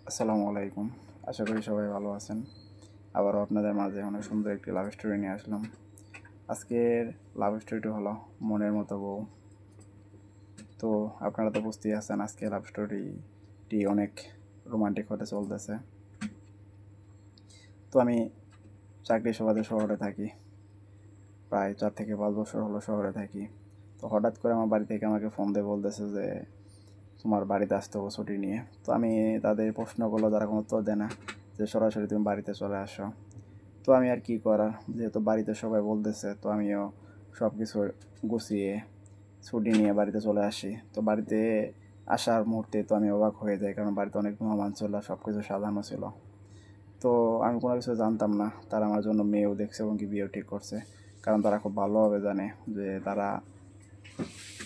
আসসালামু আলাইকুম। আশা করি সবাই ভালো আছেন। আবারও আপনাদের মাঝে অনেক সুন্দর একটি লাভ স্টোরি নিয়ে আসলাম। আজকের লাভ স্টোরিটি হলো মনের মতো বউ। তো আপনারা তো বুঝতেই আছেন আজকে লাভ স্টোরিটি অনেক রোমান্টিক হতে চলতেছে। তো আমি চাকরি সুবাদে শহরে থাকি, প্রায় 4 থেকে 5 বছর হলো শহরে থাকি। তো হঠাৎ করে আমার বাড়ি থেকে আমাকে ফোন দিয়ে বলতেছে যে তোমার বাড়িতে আসতে হবে ছুটি নিয়ে। তো আমি তাদের প্রশ্নগুলো তারা কোনো উত্তর দেয় না, যে সরাসরি তুমি বাড়িতে চলে আসো। তো আমি আর কি করার, যেহেতু বাড়িতে সবাই বলতেছে তো আমিও সব কিছু গুছিয়ে ছুটি নিয়ে বাড়িতে চলে আসি। তো বাড়িতে আসার মুহূর্তে তো আমি অবাক হয়ে যাই, কারণ বাড়িতে অনেক মেহমান ছিল, সব কিছু সাজানো ছিল। তো আমি কোনো কিছু জানতাম না, তারা আমার জন্য মেয়েও দেখছে এবং কি বিয়েও ঠিক করছে। কারণ তারা খুব ভালোভাবে জানে যে তারা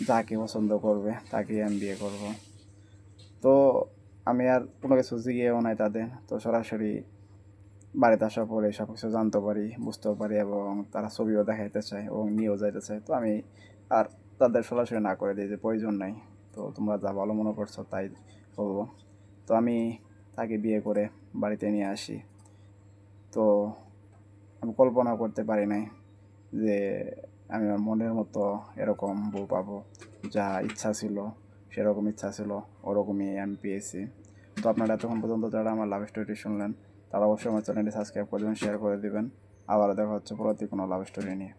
যাকে পছন্দ করবে তাকেই আমি বিয়ে করব। তো আমি আর কোনো কিছু জিগিয়েও নাই তাদের, তো সরাসরি বাড়িতে আসার পরে সব কিছু জানতে পারি, বুঝতেও পারি, এবং তারা ছবিও দেখাইতে চায় এবং নিয়েও যাইতে চায়। তো আমি আর তাদের সরাসরি না করে দিই যে প্রয়োজন নাই, তো তোমরা যা ভালো মনে করছো তাই বলবো। তো আমি তাকে বিয়ে করে বাড়িতে নিয়ে আসি। তো আমি কল্পনা করতে পারি নাই যে আমি আমার মনের মতো এরকম বউ পাবো। যা ইচ্ছা ছিল, সেরকম ইচ্ছা ছিল, ওরকমই আমি পেয়েছি। তো আপনারা এতক্ষণ পর্যন্ত যারা আমার লাভ স্টোরিটি শুনলেন, তারা অবশ্যই আমার চ্যানেলটি সাবস্ক্রাইব করে দেবেন, শেয়ার করে দেবেন। আবার দেখা হচ্ছে পরবর্তী কোনো লাভ স্টোরি নিয়ে।